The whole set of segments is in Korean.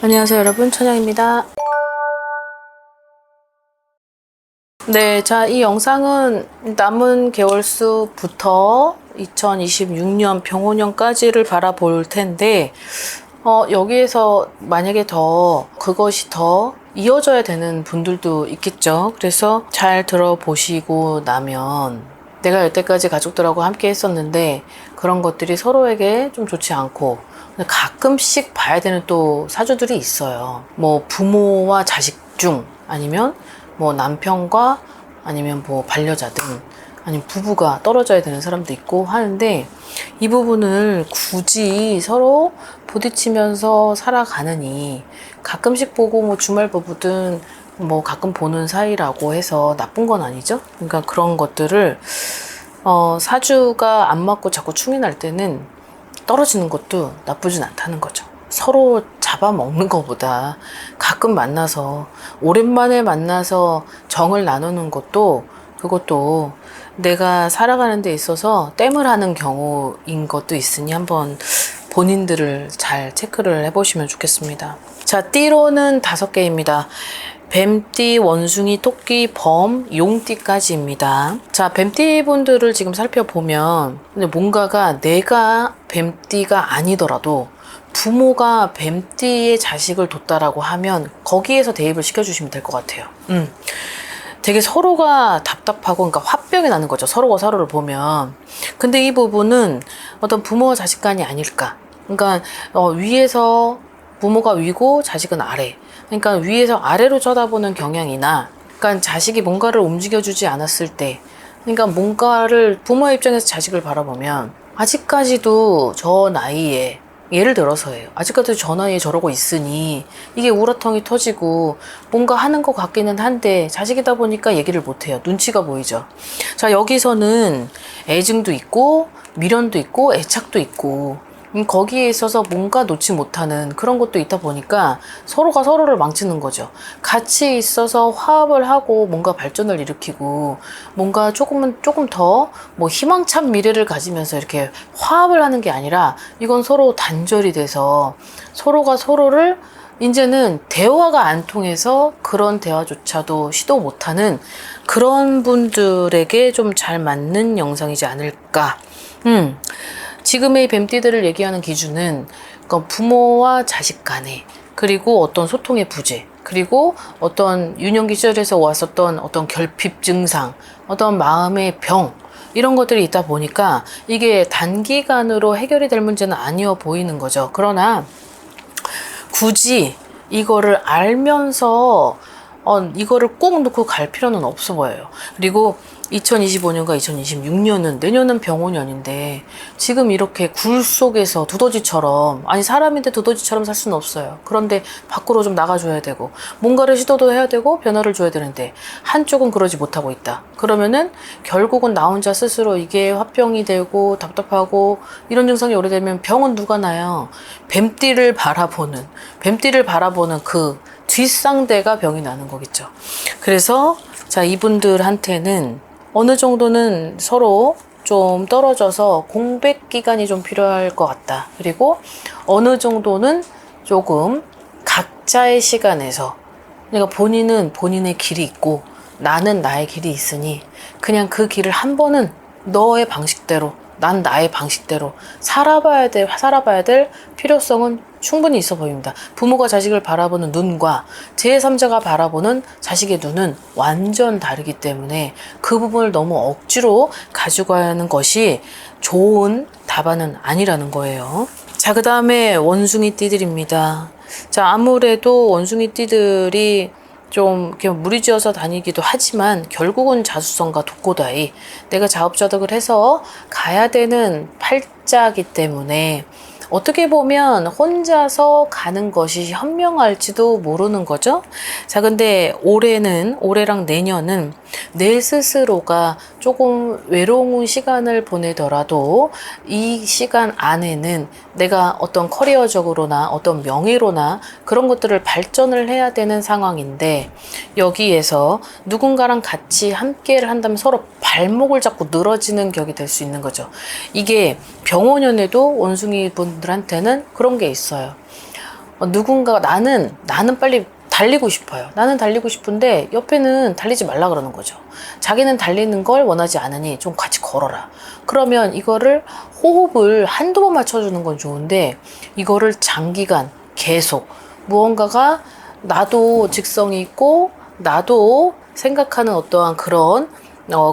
안녕하세요 여러분, 천영입니다. 네, 자, 이 영상은 남은 개월수부터 2026년 병원년까지를 바라볼 텐데 여기에서 만약에 그것이 더 이어져야 되는 분들도 있겠죠. 그래서 잘 들어보시고 나면 내가 여태까지 가족들하고 함께 했었는데 그런 것들이 서로에게 좀 좋지 않고 가끔씩 봐야 되는 또 사주들이 있어요. 뭐 부모와 자식 중 아니면 뭐 남편과 아니면 뭐 반려자 등 아니면 부부가 떨어져야 되는 사람도 있고 하는데 이 부분을 굳이 서로 부딪히면서 살아가느니 가끔씩 보고 뭐 주말 부부든 뭐 가끔 보는 사이라고 해서 나쁜 건 아니죠. 그러니까 그런 것들을 사주가 안 맞고 자꾸 충이 날 때는 떨어지는 것도 나쁘진 않다는 거죠. 서로 잡아먹는 것보다 가끔 만나서 오랜만에 만나서 정을 나누는 것도 그것도 내가 살아가는 데 있어서 땜을 하는 경우인 것도 있으니 한번 본인들을 잘 체크를 해보시면 좋겠습니다. 자, 띠로는 5개입니다. 뱀띠, 원숭이, 토끼, 범, 용띠까지입니다. 자, 뱀띠 분들을 지금 살펴보면 근데 뭔가가 내가 뱀띠가 아니더라도 부모가 뱀띠의 자식을 뒀다라고 하면 거기에서 대입을 시켜주시면 될 것 같아요. 되게 서로가 답답하고 그러니까 화병이 나는 거죠. 서로가 서로를 보면. 근데 이 부분은 어떤 부모와 자식 간이 아닐까. 그러니까 위에서 부모가 위고 자식은 아래. 그러니까 위에서 아래로 쳐다보는 경향이나 그러니까 자식이 뭔가를 움직여주지 않았을 때 그러니까 뭔가를 부모의 입장에서 자식을 바라보면 아직까지도 저 나이에 예를 들어서예요. 아직까지도 저 나이에 저러고 있으니 이게 우라통이 터지고 뭔가 하는 것 같기는 한데 자식이다 보니까 얘기를 못해요. 눈치가 보이죠. 자, 여기서는 애증도 있고 미련도 있고 애착도 있고 거기에 있어서 뭔가 놓지 못하는 그런 것도 있다 보니까 서로가 서로를 망치는 거죠. 같이 있어서 화합을 하고 뭔가 발전을 일으키고 뭔가 조금 더 뭐 희망찬 미래를 가지면서 이렇게 화합을 하는 게 아니라 이건 서로 단절이 돼서 서로가 서로를 이제는 대화가 안 통해서 그런 대화조차도 시도 못하는 그런 분들에게 좀 잘 맞는 영상이지 않을까. 지금의 뱀띠들을 얘기하는 기준은 그러니까 부모와 자식 간에 그리고 어떤 소통의 부재 그리고 어떤 유년기 시절에서 왔었던 어떤 결핍 증상 어떤 마음의 병 이런 것들이 있다 보니까 이게 단기간으로 해결이 될 문제는 아니어 보이는 거죠. 그러나 굳이 이거를 알면서 이거를 꼭 놓고 갈 필요는 없어 보여요. 그리고 2025년과 2026년은 내년은 병원년인데 지금 이렇게 굴 속에서 두더지처럼 아니 사람인데 두더지처럼 살 수는 없어요. 그런데 밖으로 좀 나가줘야 되고 뭔가를 시도도 해야 되고 변화를 줘야 되는데 한쪽은 그러지 못하고 있다. 그러면은 결국은 나 혼자 스스로 이게 화병이 되고 답답하고 이런 증상이 오래되면 병은 누가 나요? 뱀띠를 바라보는 그 뒷상대가 병이 나는 거겠죠. 그래서 자, 이분들한테는 어느 정도는 서로 좀 떨어져서 공백 기간이 좀 필요할 것 같다. 그리고 어느 정도는 조금 각자의 시간에서 그러니까 본인은 본인의 길이 있고 나는 나의 길이 있으니 그냥 그 길을 한 번은 너의 방식대로 난 나의 방식대로 살아봐야 될 필요성은 충분히 있어 보입니다. 부모가 자식을 바라보는 눈과 제3자가 바라보는 자식의 눈은 완전 다르기 때문에 그 부분을 너무 억지로 가져가는 것이 좋은 답안은 아니라는 거예요. 자, 그 다음에 원숭이 띠들입니다. 자, 아무래도 원숭이 띠들이 좀 이렇게 무리지어서 다니기도 하지만 결국은 자수성가 독고다이 내가 자업자득을 해서 가야 되는 팔자이기 때문에 어떻게 보면 혼자서 가는 것이 현명할지도 모르는 거죠. 자, 근데 올해랑 내년은 내 스스로가 조금 외로운 시간을 보내더라도 이 시간 안에는 내가 어떤 커리어적으로나 어떤 명예로나 그런 것들을 발전을 해야 되는 상황인데 여기에서 누군가랑 같이 함께를 한다면 서로 발목을 잡고 늘어지는 격이 될 수 있는 거죠. 이게 병원연에도 원숭이 분들한테는 그런 게 있어요. 누군가가 나는 빨리 달리고 싶어요. 나는 달리고 싶은데 옆에는 달리지 말라 그러는 거죠. 자기는 달리는 걸 원하지 않으니 좀 같이 걸어라. 그러면 이거를 호흡을 한두 번 맞춰주는 건 좋은데 이거를 장기간 계속 무언가가 나도 직성이 있고 나도 생각하는 어떠한 그런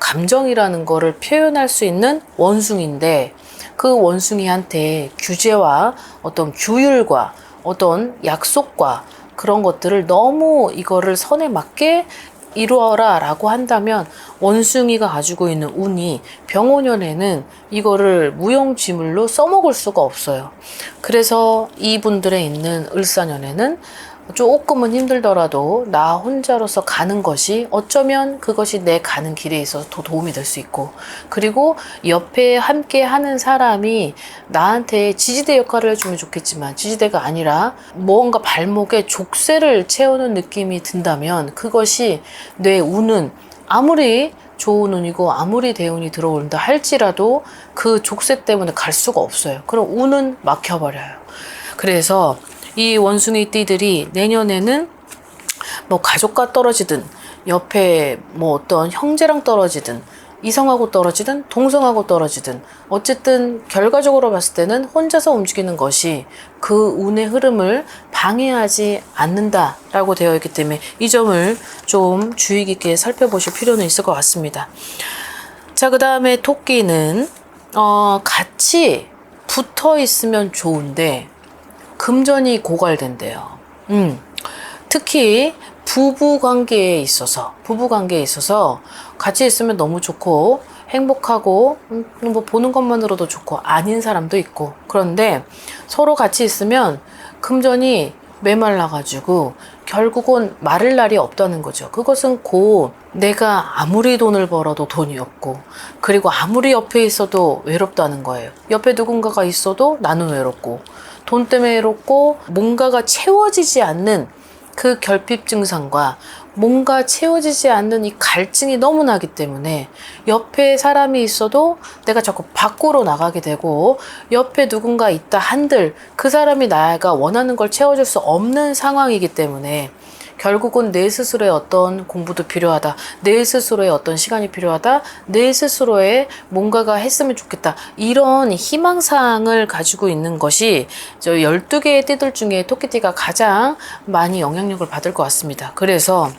감정이라는 거를 표현할 수 있는 원숭이인데 그 원숭이한테 규제와 어떤 규율과 어떤 약속과 그런 것들을 너무 이거를 선에 맞게 이루어라 라고 한다면 원숭이가 가지고 있는 운이 병오년에는 이거를 무용지물로 써먹을 수가 없어요. 그래서 이분들의 있는 을사년에는 조금은 힘들더라도 나 혼자로서 가는 것이 어쩌면 그것이 내 가는 길에 있어서 더 도움이 될 수 있고, 그리고 옆에 함께 하는 사람이 나한테 지지대 역할을 해주면 좋겠지만 지지대가 아니라 무언가 발목에 족쇄를 채우는 느낌이 든다면 그것이 내 운은 아무리 좋은 운이고 아무리 대운이 들어온다 할지라도 그 족쇄 때문에 갈 수가 없어요. 그럼 운은 막혀버려요. 그래서 이 원숭이 띠들이 내년에는 뭐 가족과 떨어지든 옆에 뭐 어떤 형제랑 떨어지든 이성하고 떨어지든 동성하고 떨어지든 어쨌든 결과적으로 봤을 때는 혼자서 움직이는 것이 그 운의 흐름을 방해하지 않는다라고 되어 있기 때문에 이 점을 좀 주의 깊게 살펴보실 필요는 있을 것 같습니다. 자, 그 다음에 토끼는 같이 붙어 있으면 좋은데 금전이 고갈된대요. 특히 부부 관계에 있어서 같이 있으면 너무 좋고 행복하고 뭐 보는 것만으로도 좋고 아닌 사람도 있고, 그런데 서로 같이 있으면 금전이 메말라가지고 결국은 마를 날이 없다는 거죠. 그것은 곧 내가 아무리 돈을 벌어도 돈이 없고, 그리고 아무리 옆에 있어도 외롭다는 거예요. 옆에 누군가가 있어도 나는 외롭고, 돈 때문에 외롭고, 뭔가가 채워지지 않는 그 결핍 증상과 뭔가 채워지지 않는 이 갈증이 너무 나기 때문에 옆에 사람이 있어도 내가 자꾸 밖으로 나가게 되고, 옆에 누군가 있다 한들 그 사람이 내가 원하는 걸 채워줄 수 없는 상황이기 때문에 결국은 내 스스로의 어떤 공부도 필요하다, 내 스스로의 어떤 시간이 필요하다, 내 스스로의 뭔가가 했으면 좋겠다, 이런 희망사항을 가지고 있는 것이 저 12개의 띠들 중에 토끼띠가 가장 많이 영향력을 받을 것 같습니다. 그래서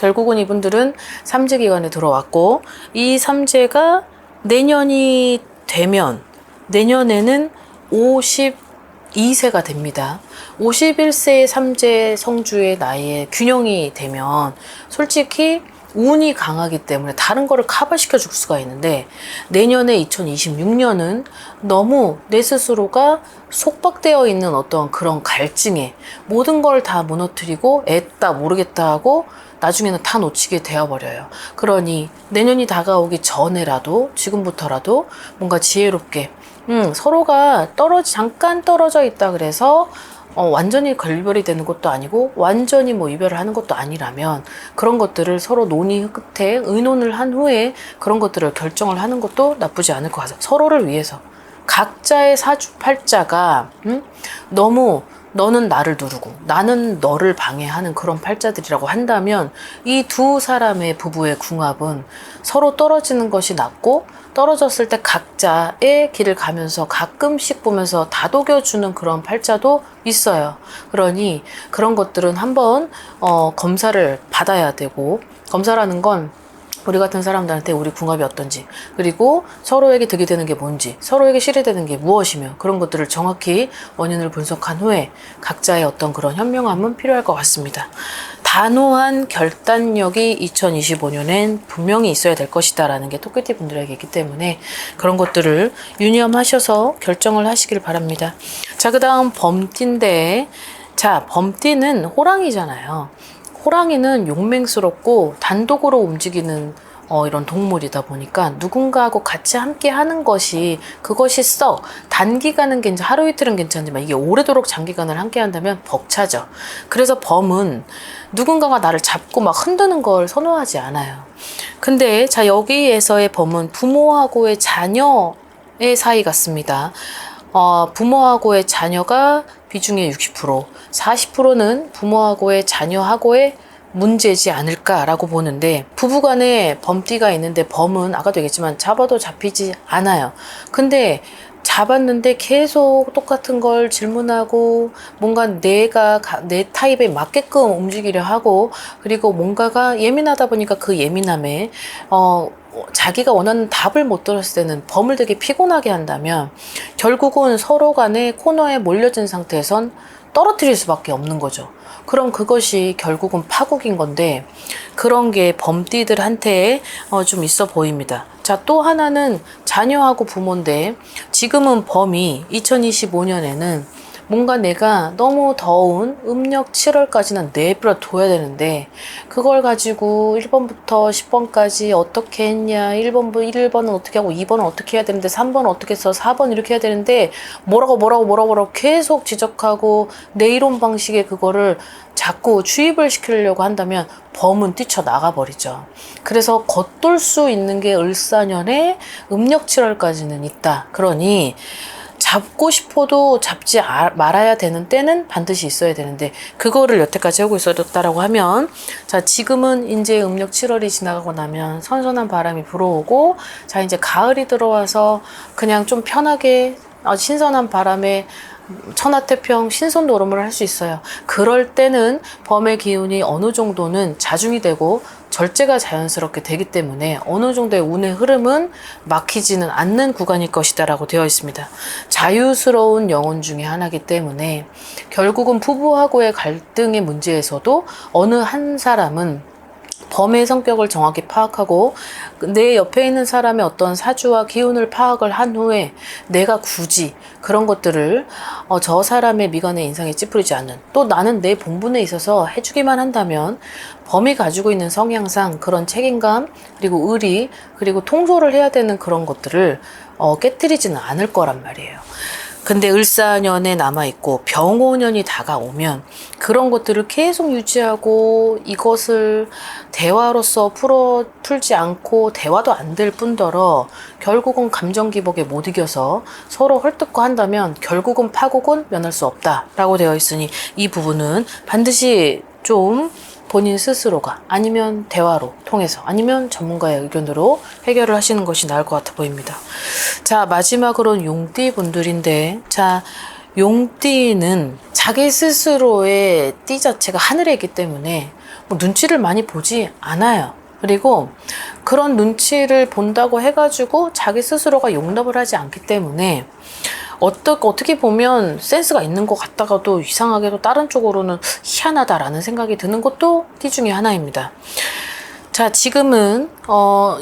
결국은 이분들은 삼재기간에 들어왔고, 이 삼재가 내년이 되면 내년에는 52세가 됩니다. 51세의 삼재 성주의 나이에 균형이 되면 솔직히 운이 강하기 때문에 다른 거를 커버시켜 줄 수가 있는데, 내년에 2026년은 너무 내 스스로가 속박되어 있는 어떤 그런 갈증에 모든 걸 다 무너뜨리고 애다 모르겠다 하고 나중에는 다 놓치게 되어버려요. 그러니 내년이 다가오기 전에라도 지금부터라도 뭔가 지혜롭게 서로가 잠깐 떨어져 있다 그래서 완전히 결별이 되는 것도 아니고 완전히 뭐 이별을 하는 것도 아니라면 그런 것들을 서로 논의 끝에 의논을 한 후에 그런 것들을 결정을 하는 것도 나쁘지 않을 것 같아요. 서로를 위해서. 각자의 사주팔자가 너무 너는 나를 누르고 나는 너를 방해하는 그런 팔자들이라고 한다면 이 두 사람의 부부의 궁합은 서로 떨어지는 것이 낫고, 떨어졌을 때 각자의 길을 가면서 가끔씩 보면서 다독여주는 그런 팔자도 있어요. 그러니 그런 것들은 한번 검사를 받아야 되고, 검사라는 건 우리 같은 사람들한테 우리 궁합이 어떤지, 그리고 서로에게 득이 되는 게 뭔지, 서로에게 실이 되는 게 무엇이며, 그런 것들을 정확히 원인을 분석한 후에 각자의 어떤 그런 현명함은 필요할 것 같습니다. 단호한 결단력이 2025년엔 분명히 있어야 될 것이다 라는 게 토끼띠 분들에게 있기 때문에 그런 것들을 유념하셔서 결정을 하시길 바랍니다. 자, 그 다음 범띠인데, 자, 범띠는 호랑이잖아요. 호랑이는 용맹스럽고 단독으로 움직이는 이런 동물이다 보니까 누군가하고 같이 함께 하는 것이 그것이 단기간은 하루 이틀은 괜찮지만 이게 오래도록 장기간을 함께 한다면 벅차죠. 그래서 범은 누군가가 나를 잡고 막 흔드는 걸 선호하지 않아요. 근데 자, 여기에서의 범은 부모하고의 자녀의 사이 같습니다. 부모하고의 자녀가 비중의 60%, 40%는 부모하고의 자녀하고의 문제지 않을까라고 보는데, 부부간에 범띠가 있는데 범은 아까도 얘기했지만 잡아도 잡히지 않아요. 근데 잡았는데 계속 똑같은 걸 질문하고 뭔가 내 타입에 맞게끔 움직이려 하고, 그리고 뭔가가 예민하다 보니까 그 예민함에 자기가 원하는 답을 못 들었을 때는 범을 되게 피곤하게 한다면, 결국은 서로 간에 코너에 몰려진 상태에선 떨어뜨릴 수밖에 없는 거죠. 그럼 그것이 결국은 파국인 건데, 그런 게 범띠들한테 좀 있어 보입니다. 자, 또 하나는 자녀하고 부모인데, 지금은 범이 2025년에는 뭔가 내가 너무 더운 음력 7월까지는 내버려 둬야 되는데, 그걸 가지고 1번부터 10번까지 어떻게 했냐, 1번은 어떻게 하고 2번은 어떻게 해야 되는데 3번은 어떻게 했어, 4번 이렇게 해야 되는데 뭐라고 계속 지적하고 내 이론 방식에 그거를 자꾸 주입을 시키려고 한다면 범은 뛰쳐나가 버리죠. 그래서 겉돌 수 있는 게 을사년에 음력 7월까지는 있다. 그러니 잡고 싶어도 잡지 말아야 되는 때는 반드시 있어야 되는데, 그거를 여태까지 하고 있었다라고 하면, 자, 지금은 이제 음력 7월이 지나가고 나면 선선한 바람이 불어오고, 자, 이제 가을이 들어와서 그냥 좀 편하게 신선한 바람에 천하태평 신선노름을 할 수 있어요. 그럴 때는 범의 기운이 어느 정도는 자중이 되고 절제가 자연스럽게 되기 때문에 어느 정도의 운의 흐름은 막히지는 않는 구간일 것이다 라고 되어 있습니다. 자유스러운 영혼 중에 하나이기 때문에 결국은 부부하고의 갈등의 문제에서도 어느 한 사람은 범의 성격을 정확히 파악하고 내 옆에 있는 사람의 어떤 사주와 기운을 파악을 한 후에 내가 굳이 그런 것들을 저 사람의 미간의 인상에 찌푸리지 않는, 또 나는 내 본분에 있어서 해주기만 한다면 범이 가지고 있는 성향상 그런 책임감, 그리고 의리, 그리고 통솔을 해야 되는 그런 것들을 깨뜨리지는 않을 거란 말이에요. 근데 을사년에 남아있고 병오년이 다가오면 그런 것들을 계속 유지하고 이것을 대화로서 풀지 않고 대화도 안 될 뿐더러 결국은 감정 기복에 못 이겨서 서로 헐뜯고 한다면 결국은 파국은 면할 수 없다라고 되어 있으니, 이 부분은 반드시 좀 본인 스스로가 아니면 대화로 통해서 아니면 전문가의 의견으로 해결을 하시는 것이 나을 것 같아 보입니다. 자, 마지막으로는 용띠 분들인데, 자, 용띠는 자기 스스로의 띠 자체가 하늘에 있기 때문에 뭐 눈치를 많이 보지 않아요. 그리고 그런 눈치를 본다고 해가지고 자기 스스로가 용납을 하지 않기 때문에 어떻게 보면 센스가 있는 것 같다가도 이상하게도 다른 쪽으로는 희한하다라는 생각이 드는 것도 띠 중에 하나입니다. 자, 지금은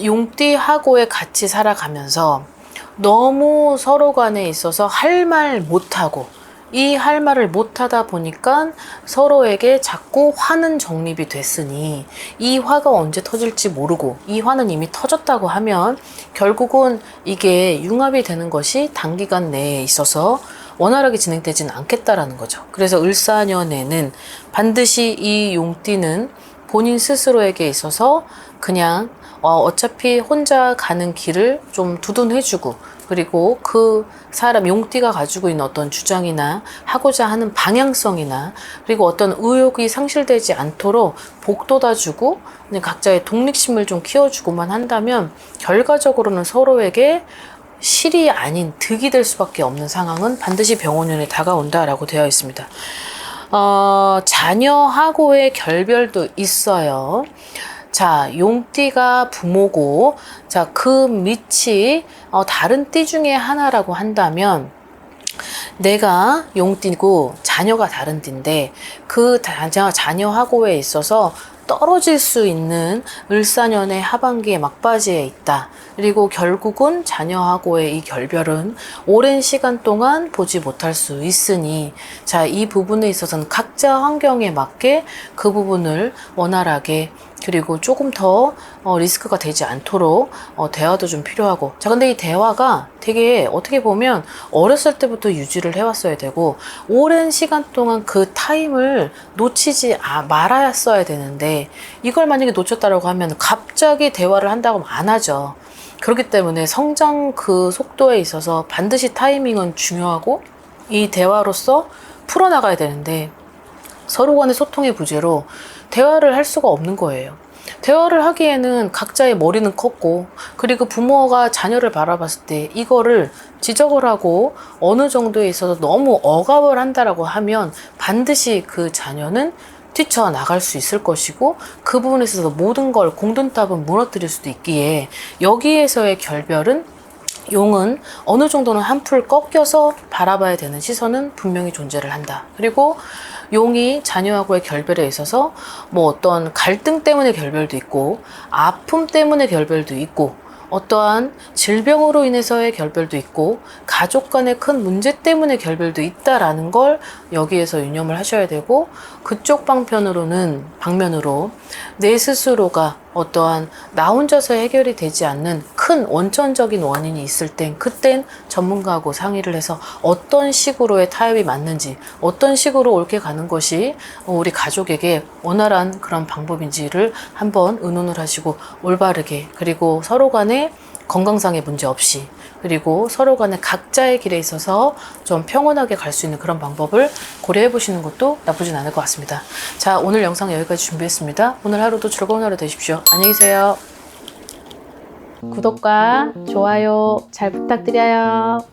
용띠하고의 같이 살아가면서 너무 서로 간에 있어서 할 말 못하고, 이 할 말을 못하다 보니까 서로에게 자꾸 화는 정립이 됐으니 이 화가 언제 터질지 모르고, 이 화는 이미 터졌다고 하면 결국은 이게 융합이 되는 것이 단기간 내에 있어서 원활하게 진행되지는 않겠다라는 거죠. 그래서 을사년에는 반드시 이 용띠는 본인 스스로에게 있어서 그냥 어차피 혼자 가는 길을 좀 두둔해주고, 그리고 그 사람 용띠가 가지고 있는 어떤 주장이나 하고자 하는 방향성이나, 그리고 어떤 의욕이 상실되지 않도록 복돋아주고 각자의 독립심을 좀 키워주고만 한다면 결과적으로는 서로에게 실이 아닌 득이 될 수밖에 없는 상황은 반드시 병원년에 다가온다라고 되어 있습니다. 자녀하고의 결별도 있어요. 자, 용띠가 부모고, 자, 그 밑이 다른 띠 중에 하나라고 한다면, 내가 용띠고 자녀가 다른 띠인데 그 자녀하고에 있어서 떨어질 수 있는 을사년의 하반기의 막바지에 있다. 그리고 결국은 자녀하고의 이 결별은 오랜 시간 동안 보지 못할 수 있으니, 자, 이 부분에 있어서는 각자 환경에 맞게 그 부분을 원활하게, 그리고 조금 더 리스크가 되지 않도록 대화도 좀 필요하고. 자, 근데 이 대화가 되게 어떻게 보면 어렸을 때부터 유지를 해왔어야 되고 오랜 시간 동안 그 타임을 놓치지 말았어야 되는데, 이걸 만약에 놓쳤다라고 하면 갑자기 대화를 한다고 하면 안 하죠. 그렇기 때문에 성장 그 속도에 있어서 반드시 타이밍은 중요하고, 이 대화로서 풀어나가야 되는데 서로 간의 소통의 부재로 대화를 할 수가 없는 거예요. 대화를 하기에는 각자의 머리는 컸고, 그리고 부모가 자녀를 바라봤을 때 이거를 지적을 하고 어느 정도에 있어서 너무 억압을 한다라고 하면 반드시 그 자녀는 뛰쳐나갈 수 있을 것이고, 그 부분에 있어서 모든 걸 공든탑은 무너뜨릴 수도 있기에, 여기에서의 결별은, 용은 어느 정도는 한풀 꺾여서 바라봐야 되는 시선은 분명히 존재를 한다. 그리고 용이 자녀하고의 결별에 있어서 뭐 어떤 갈등 때문에 결별도 있고, 아픔 때문에 결별도 있고, 어떠한 질병으로 인해서의 결별도 있고, 가족 간의 큰 문제 때문에 결별도 있다라는 걸 여기에서 유념을 하셔야 되고, 그쪽 방면으로 내 스스로가 어떠한 나 혼자서 해결이 되지 않는 큰 원천적인 원인이 있을 땐, 그땐 전문가하고 상의를 해서 어떤 식으로의 타협이 맞는지, 어떤 식으로 옳게 가는 것이 우리 가족에게 원활한 그런 방법인지를 한번 의논을 하시고, 올바르게, 그리고 서로 간에 건강상의 문제 없이, 그리고 서로 간에 각자의 길에 있어서 좀 평온하게 갈 수 있는 그런 방법을 고려해 보시는 것도 나쁘진 않을 것 같습니다. 자, 오늘 영상 여기까지 준비했습니다. 오늘 하루도 즐거운 하루 되십시오. 안녕히 계세요. 구독과 좋아요 잘 부탁드려요.